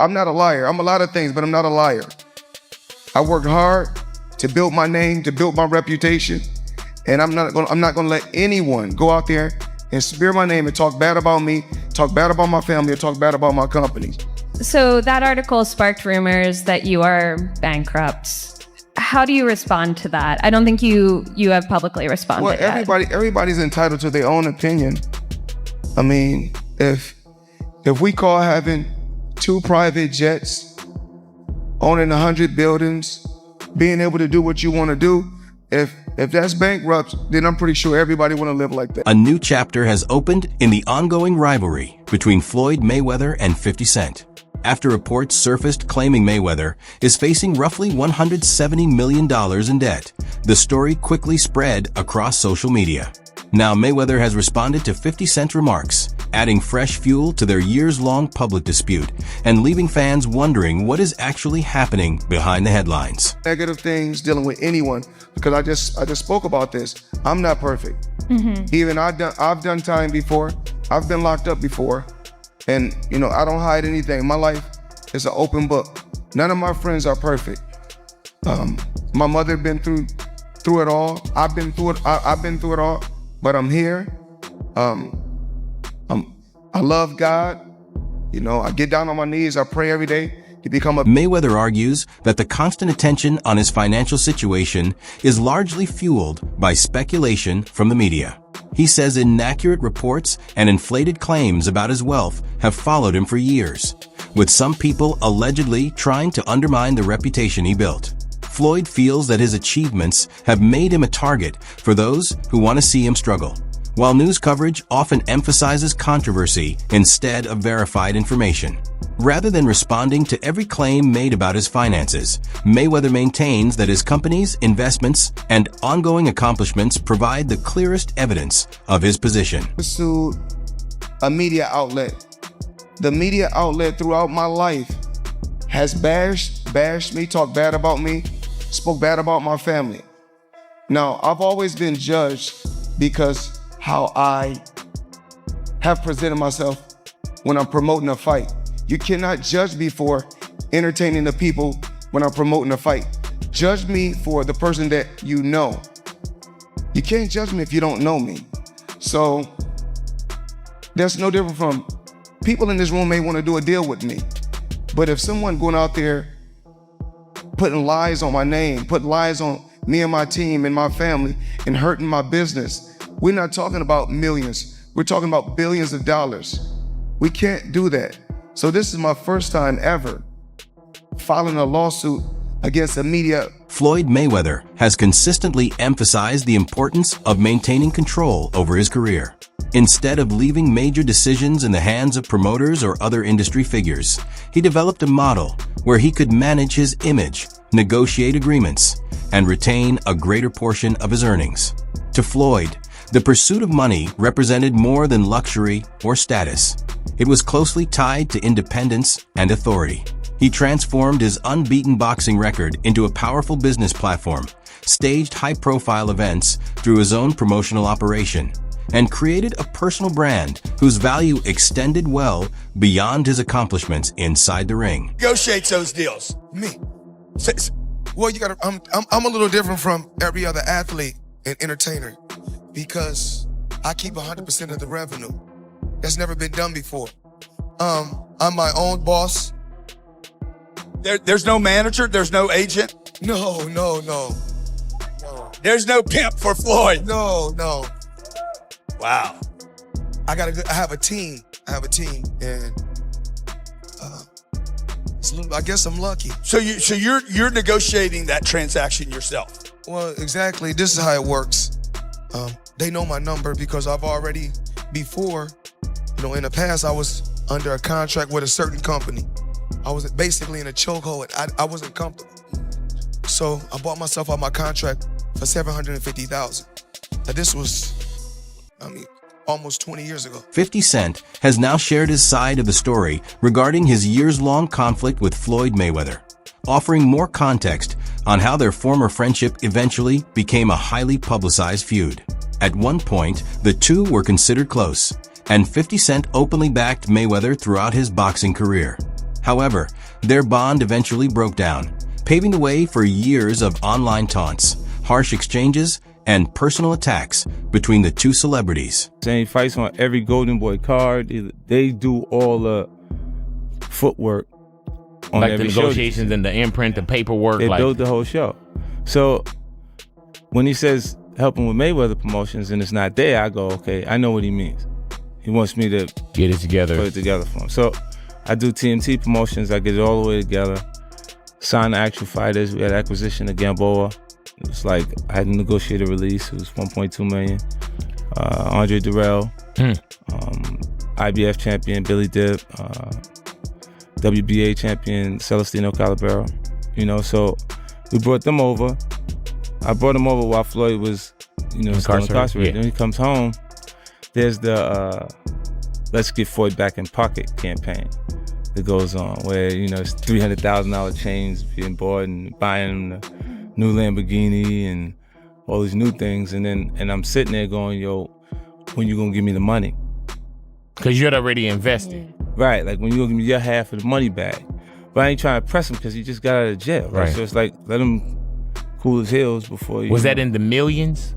I'm not a liar. I'm a lot of things, but I'm not a liar. I worked hard to build my name, to build my reputation, and I'm not gonna let anyone go out there and smear my name and talk bad about me, talk bad about my family, or talk bad about my company. So that article sparked rumors that you are bankrupt. How do you respond to that? I don't think you have publicly responded. Well, everybody's entitled to their own opinion. I mean, if we call having 2 private jets, owning 100 buildings, being able to do what you want to do, if that's bankrupt, then I'm pretty sure everybody want to live like that. A new chapter has opened in the ongoing rivalry between Floyd Mayweather and 50 Cent. After reports surfaced claiming Mayweather is facing roughly $170 million in debt, the story quickly spread across social media. Now Mayweather has responded to 50 Cent's remarks, adding fresh fuel to their years-long public dispute and leaving fans wondering what is actually happening behind the headlines. Negative things dealing with anyone, because I just spoke about this. I'm not perfect. Even I've done time before. I've been locked up before. And, I don't hide anything. My life is an open book. None of my friends are perfect. My mother been through it all. I've been through it all, but I'm here. I love God. I get down on my knees. I pray every day to become a... Mayweather argues that the constant attention on his financial situation is largely fueled by speculation from the media. He says inaccurate reports and inflated claims about his wealth have followed him for years, with some people allegedly trying to undermine the reputation he built. Floyd feels that his achievements have made him a target for those who want to see him struggle. While news coverage often emphasizes controversy instead of verified information. Rather than responding to every claim made about his finances, Mayweather maintains that his company's investments and ongoing accomplishments provide the clearest evidence of his position. Pursued a media outlet. The media outlet throughout my life has bashed me, talked bad about me, spoke bad about my family. Now, I've always been judged because how I have presented myself when I'm promoting a fight. You cannot judge me for entertaining the people when I'm promoting a fight. Judge me for the person that you know. You can't judge me if you don't know me. So that's no different from people in this room may want to do a deal with me. But if someone going out there putting lies on my name, putting lies on me and my team and my family and hurting my business, we're not talking about millions. We're talking about billions of dollars. We can't do that. So this is my first time ever filing a lawsuit against the media. Floyd Mayweather has consistently emphasized the importance of maintaining control over his career. Instead of leaving major decisions in the hands of promoters or other industry figures, he developed a model where he could manage his image, negotiate agreements, and retain a greater portion of his earnings. To Floyd, the pursuit of money represented more than luxury or status. It was closely tied to independence and authority. He transformed his unbeaten boxing record into a powerful business platform, staged high-profile events through his own promotional operation, and created a personal brand whose value extended well beyond his accomplishments inside the ring. Negotiates those deals. Me. Well, I'm a little different from every other athlete and entertainer because I keep 100% of the revenue. That's never been done before. I'm my own boss. There's no manager, there's no agent. No. There's no pimp for Floyd. No. Wow. I have a team. And I guess I'm lucky. So you're negotiating that transaction yourself. Well, exactly. This is how it works. They know my number because I've already before, in the past I was under a contract with a certain company. I was basically in a chokehold. I wasn't comfortable. So I bought myself out my contract for $750,000. Now this was, almost 20 years ago. 50 Cent has now shared his side of the story regarding his years-long conflict with Floyd Mayweather, offering more context on how their former friendship eventually became a highly publicized feud. At one point, the two were considered close, and 50 Cent openly backed Mayweather throughout his boxing career. However, their bond eventually broke down, paving the way for years of online taunts, harsh exchanges, and personal attacks between the two celebrities. Same fights on every Golden Boy card. They do all the footwork on like every the show. negotiations and the imprint, the paperwork. They like, built the whole show. So when he says helping with Mayweather promotions and it's not there, I go, okay, I know what he means. He wants me to get it together. Put it together for him. So I do TMT promotions. I get it all the way together. Sign the actual fighters. We had acquisition of Gamboa. It was like I had to negotiate a release. It was $1.2 million. Andre Durrell, IBF champion Billy Dip, WBA champion Celestino Calabero. You know, so we brought them over. I brought him over while Floyd was, still incarcerated. Yeah. Then he comes home. There's the Let's Get Floyd Back in Pocket campaign that goes on, where it's $300,000 chains being bought and buying the new Lamborghini and all these new things, and I'm sitting there going, yo, when you gonna give me the money? Because you had already invested. Right, like when you gonna give me your half of the money back? But I ain't trying to press him because he just got out of jail, right? So it's like, let him cool his heels before you. Was that in the millions?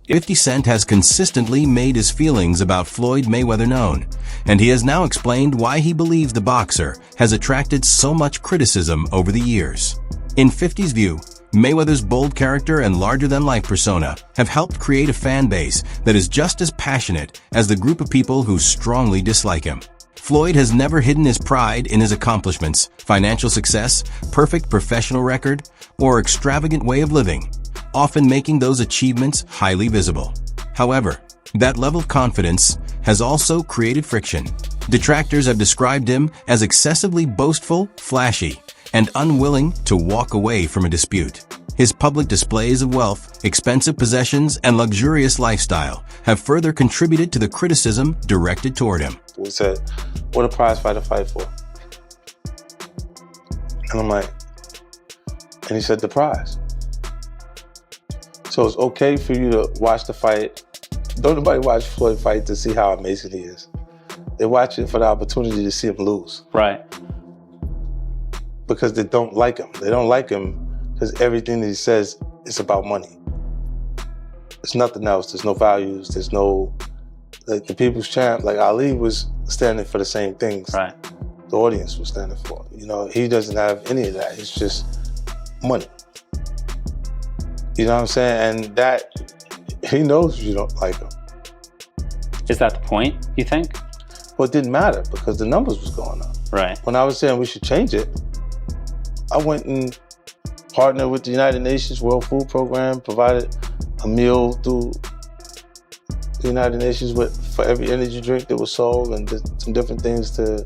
50 Cent has consistently made his feelings about Floyd Mayweather known, and he has now explained why he believes the boxer has attracted so much criticism over the years. In 50's view, Mayweather's bold character and larger-than-life persona have helped create a fan base that is just as passionate as the group of people who strongly dislike him. Floyd has never hidden his pride in his accomplishments, financial success, perfect professional record, or extravagant way of living, often making those achievements highly visible. However, that level of confidence has also created friction. Detractors have described him as excessively boastful, flashy, and unwilling to walk away from a dispute. His public displays of wealth, expensive possessions, and luxurious lifestyle have further contributed to the criticism directed toward him. We said, what a prize fighter fight for? And I'm like, and he said, the prize. So it's okay for you to watch the fight. Don't nobody watch Floyd fight to see how amazing he is. They watch it for the opportunity to see him lose. Right. Because they don't like him. They don't like him because everything that he says is about money. There's nothing else. There's no values. There's no, like the people's champ, like Ali was standing for the same things. Right. The audience was standing for. He doesn't have any of that. It's just money. You know what I'm saying? And that, he knows you don't like him. Is that the point, you think? Well, it didn't matter because the numbers was going up. Right. When I was saying we should change it, I went and partnered with the United Nations World Food Program, provided a meal through the United Nations for every energy drink that was sold, and did some different things to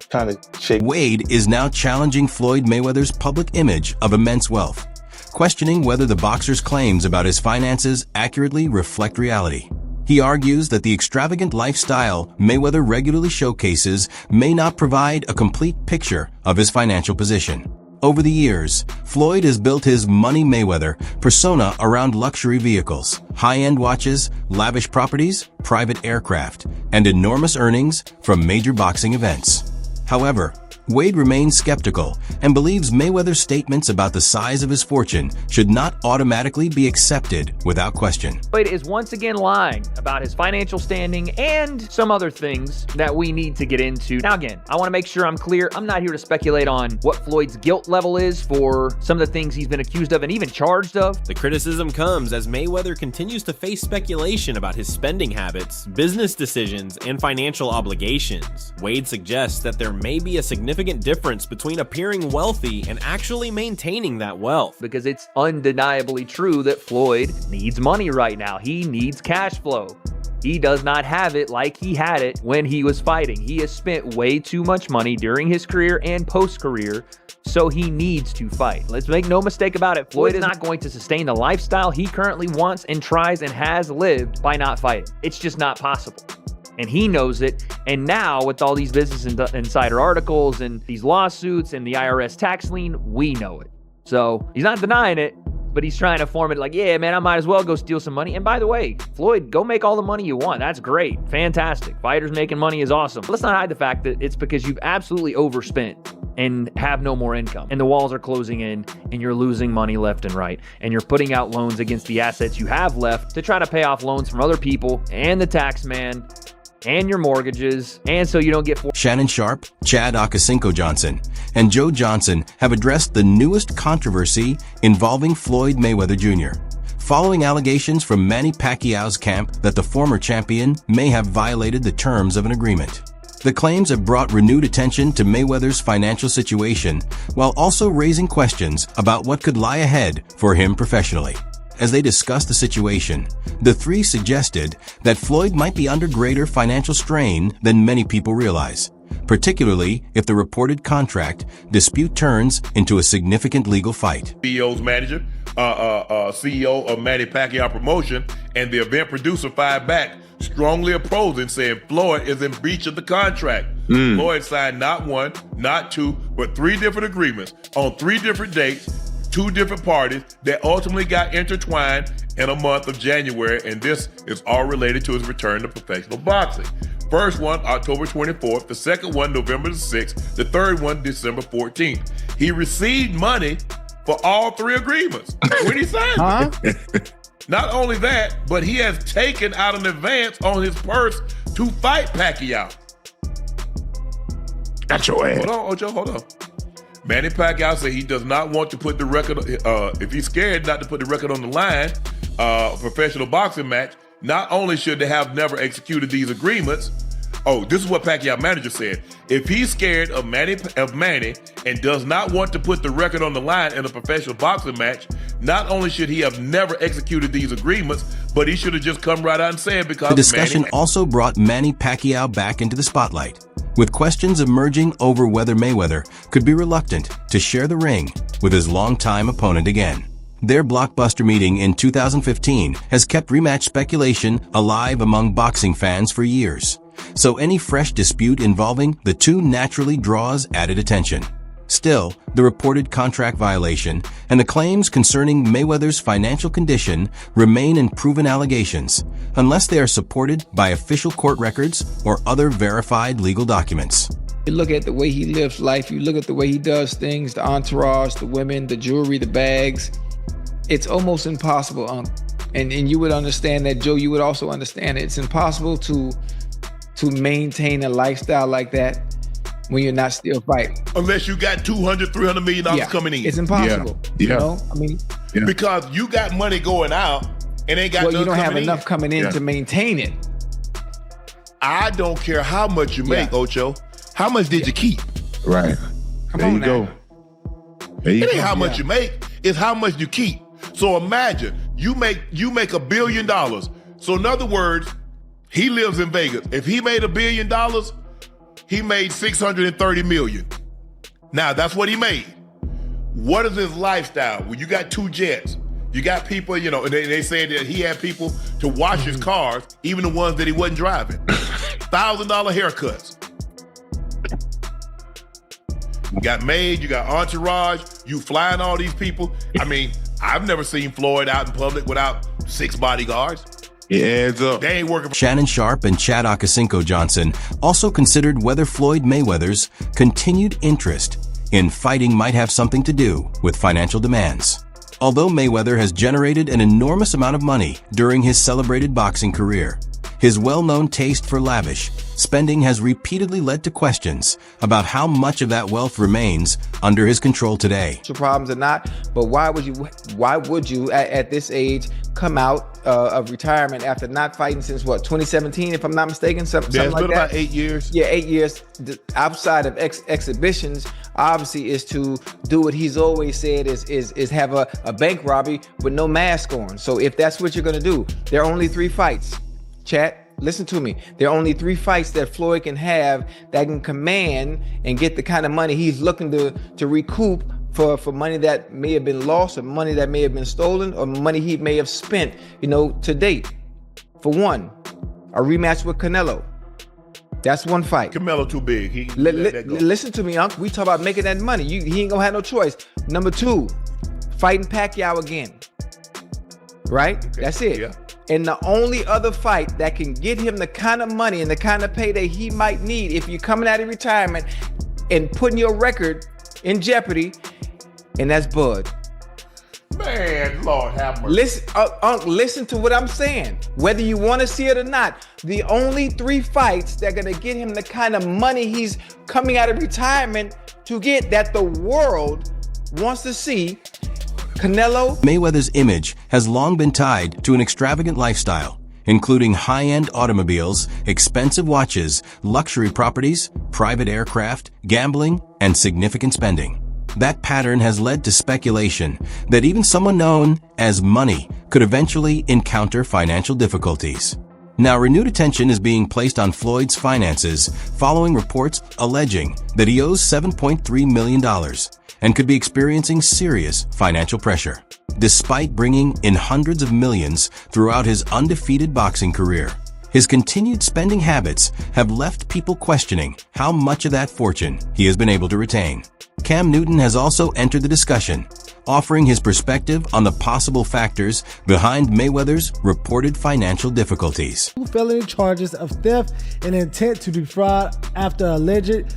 kind of shake. Wade is now challenging Floyd Mayweather's public image of immense wealth, questioning whether the boxer's claims about his finances accurately reflect reality. He argues that the extravagant lifestyle Mayweather regularly showcases may not provide a complete picture of his financial position. Over the years, Floyd has built his Money Mayweather persona around luxury vehicles, high-end watches, lavish properties, private aircraft, and enormous earnings from major boxing events. However, Wade remains skeptical and believes Mayweather's statements about the size of his fortune should not automatically be accepted without question. Floyd is once again lying about his financial standing and some other things that we need to get into. Now again, I want to make sure I'm clear. I'm not here to speculate on what Floyd's guilt level is for some of the things he's been accused of and even charged of. The criticism comes as Mayweather continues to face speculation about his spending habits, business decisions, and financial obligations. Wade suggests that there may be a significant difference between appearing wealthy and actually maintaining that wealth. Because it's undeniably true that Floyd needs money right now. He needs cash flow. He does not have it like he had it when he was fighting. He has spent way too much money during his career and post-career, so he needs to fight. Let's make no mistake about it. Floyd is not going to sustain the lifestyle he currently wants and tries and has lived by not fighting. It's just not possible. And he knows it. And now with all these Business Insider articles and these lawsuits and the IRS tax lien, we know it. So he's not denying it. But he's trying to form it like, yeah, man, I might as well go steal some money. And by the way, Floyd, go make all the money you want. That's great. Fantastic. Fighters making money is awesome. Let's not hide the fact that it's because you've absolutely overspent and have no more income. And the walls are closing in and you're losing money left and right. And you're putting out loans against the assets you have left to try to pay off loans from other people and the tax man and your mortgages, and so you don't get... Shannon Sharpe, Chad Okocinco-Johnson, and Joe Johnson have addressed the newest controversy involving Floyd Mayweather Jr., following allegations from Manny Pacquiao's camp that the former champion may have violated the terms of an agreement. The claims have brought renewed attention to Mayweather's financial situation, while also raising questions about what could lie ahead for him professionally. As they discussed the situation, the three suggested that Floyd might be under greater financial strain than many people realize, particularly if the reported contract dispute turns into a significant legal fight. CEO's manager, CEO of Manny Pacquiao Promotion, and the event producer fired back, strongly opposing, saying Floyd is in breach of the contract. Floyd signed not one, not two, but 3 different agreements on 3 different dates, 2 different parties that ultimately got intertwined in a month of January, and this is all related to his return to professional boxing. First one, October 24th, the second one, November the 6th, the third one, December 14th. He received money for all 3 agreements when he signed them. Not only that, but he has taken out an advance on his purse to fight Pacquiao. That's your ass. Hold on, Ocho, hold on. Manny Pacquiao said he does not want to put the record, if he's scared not to put the record on the line, a professional boxing match, not only should they have never executed these agreements, this is what Pacquiao manager said. If he's scared of Manny and does not want to put the record on the line in a professional boxing match, not only should he have never executed these agreements, but he should have just come right out and said because the discussion also brought Manny Pacquiao back into the spotlight, with questions emerging over whether Mayweather could be reluctant to share the ring with his longtime opponent again. Their blockbuster meeting in 2015 has kept rematch speculation alive among boxing fans for years, so any fresh dispute involving the two naturally draws added attention. Still, the reported contract violation and the claims concerning Mayweather's financial condition remain unproven allegations, unless they are supported by official court records or other verified legal documents. You look at the way he lives life, you look at the way he does things, the entourage, the women, the jewelry, the bags. It's almost impossible, and you would understand that, Joe, you would also understand it. It's impossible to maintain a lifestyle like that when you're not still fighting. Unless you got $200, $300 million coming in. It's impossible. You know? I mean, because you got money going out and ain't got well, none you don't have coming enough coming in to maintain it. I don't care how much you make, Ocho. How much did you keep? Right. There you go. It ain't how much you make, it's how much you keep. So imagine you make $1 billion. So in other words, he lives in Vegas. If he made $1 billion, he made $630 million. Now that's what he made. What is his lifestyle? Well, you got 2 jets. You got people, they said that he had people to wash his cars, even the ones that he wasn't driving. $1,000 haircuts. You got maid, you got entourage, you flying all these people. I mean, I've never seen Floyd out in public without 6 bodyguards. It adds up. They ain't working. Shannon Sharpe and Chad Okocinco-Johnson also considered whether Floyd Mayweather's continued interest in fighting might have something to do with financial demands. Although Mayweather has generated an enormous amount of money during his celebrated boxing career, his well-known taste for lavish spending has repeatedly led to questions about how much of that wealth remains under his control today. Problems or not, but why would you at this age come out of retirement after not fighting since 2017, if I'm not mistaken, something like that? It's been about 8 years. Yeah, 8 years. Outside of exhibitions, obviously, is to do what he's always said is have a bank robbery with no mask on. So if that's what you're gonna do, there are only 3 fights. Chat, listen to me. There are only 3 fights that Floyd can have that can command and get the kind of money he's looking to recoup for money that may have been lost, or money that may have been stolen, or money he may have spent, to date. For one, a rematch with Canelo. That's 1 fight. Canelo too big. Listen to me, Unc. We talk about making that money. He ain't gonna have no choice. Number 2, fighting Pacquiao again. Right? Okay. That's it. Yeah. And the only other fight that can get him the kind of money and the kind of payday he might need if you're coming out of retirement and putting your record in jeopardy, and that's Bud. Man, Lord have mercy. Listen, listen to what I'm saying. Whether you want to see it or not, the only 3 fights that are going to get him the kind of money he's coming out of retirement to get, that the world wants to see, Canelo. Mayweather's image has long been tied to an extravagant lifestyle, including high-end automobiles, expensive watches, luxury properties, private aircraft, gambling, and significant spending. That pattern has led to speculation that even someone known as Money could eventually encounter financial difficulties. Now, renewed attention is being placed on Floyd's finances following reports alleging that he owes $7.3 million and could be experiencing serious financial pressure, despite bringing in hundreds of millions throughout his undefeated boxing career. His continued spending habits have left people questioning how much of that fortune he has been able to retain. Cam Newton has also entered the discussion, offering his perspective on the possible factors behind Mayweather's reported financial difficulties. Felony charges of theft and intent to defraud after alleged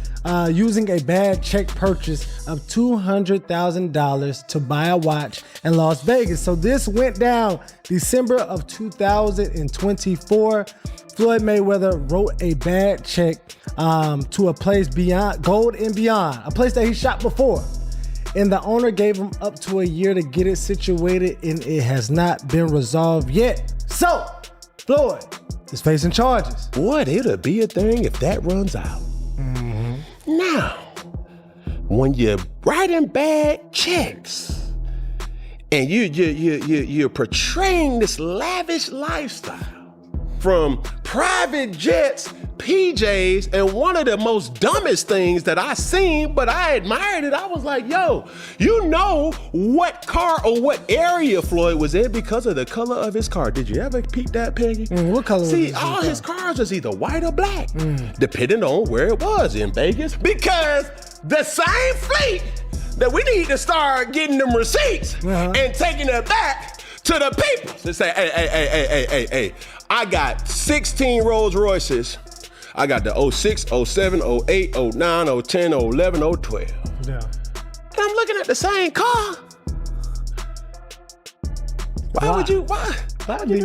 using a bad check purchase of $200,000 to buy a watch in Las Vegas. So this went down December of 2024. Floyd Mayweather wrote a bad check to a place beyond Gold and Beyond, a place that he shot before. And the owner gave him up to a year to get it situated, and it has not been resolved yet. So, Floyd is facing charges. What, it'll be a thing if that runs out. Now, when you're writing bad checks and you're portraying this lavish lifestyle, from private jets, PJs, and one of the most dumbest things that I seen, but I admired it. I was like, yo, you know what car or what area Floyd was in because of the color of his car. Did you ever peep that, Peggy? What color was See, all his cars was either white or black, depending on where it was in Vegas. Because the same fleet that we need to start getting them receipts and taking it back to the people to say, hey, I got 16 Rolls Royces. I got the 06, 07, 08, 09, 010, 011, 012. Yeah. And I'm looking at the same car. Why do you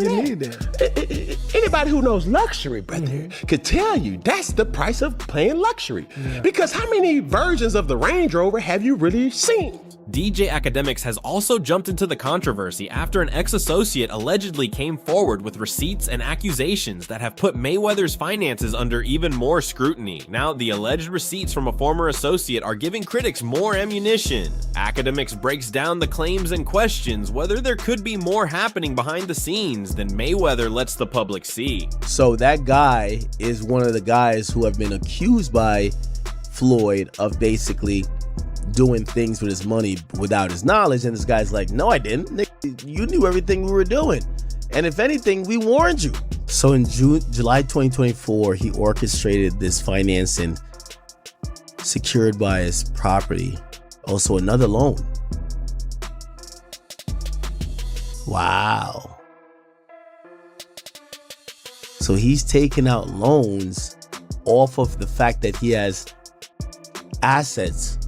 need that? Anybody who knows luxury, brother, could tell you that's the price of playing luxury. Yeah. Because how many versions of the Range Rover have you really seen? DJ Academics has also jumped into the controversy after an ex-associate allegedly came forward with receipts and accusations that have put Mayweather's finances under even more scrutiny. Now, the alleged receipts from a former associate are giving critics more ammunition. Academics breaks down the claims and questions whether there could be more happening behind the scenes than Mayweather lets the public see. So that guy is one of the guys who have been accused by Floyd of basically doing things with his money without his knowledge, and this guy's like, no, I didn't. You knew everything we were doing, and if anything, we warned you. So in July 2024, he orchestrated this financing secured by his property, also another loan. Wow. So he's taking out loans off of the fact that he has assets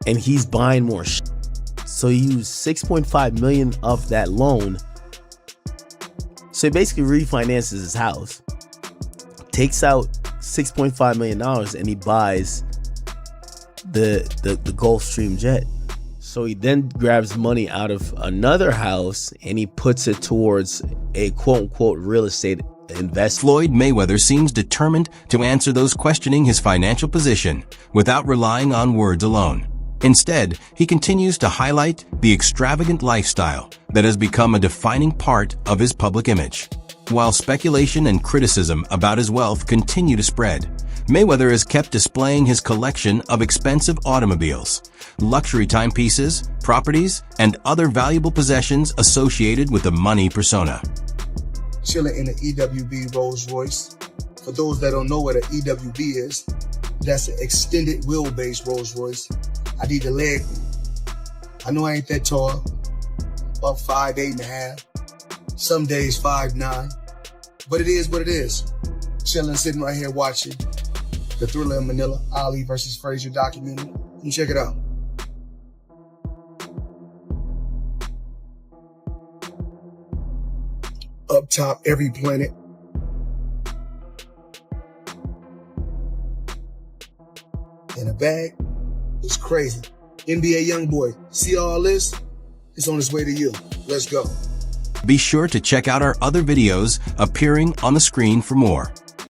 and he's buying more shit. So he used $6.5 million of that loan. So he basically refinances his house, takes out $6.5 million, and he buys the Gulfstream jet. So he then grabs money out of another house and he puts it towards a quote-unquote real estate investment. Floyd Mayweather seems determined to answer those questioning his financial position without relying on words alone. Instead, he continues to highlight the extravagant lifestyle that has become a defining part of his public image. While speculation and criticism about his wealth continue to spread, Mayweather has kept displaying his collection of expensive automobiles, luxury timepieces, properties, and other valuable possessions associated with the money persona. Chilling in an EWB Rolls Royce. For those that don't know what an EWB is, that's an extended wheelbase Rolls Royce. I need the leg. I know I ain't that tall, about 5'8.5", some days 5'9", but it is what it is. Chilling, sitting right here watching the Thriller in Manila, Ali versus Frazier documentary. You check it out. Up top, every planet. In a bag, it's crazy. NBA Youngboy, see all this? It's on its way to you. Let's go. Be sure to check out our other videos appearing on the screen for more.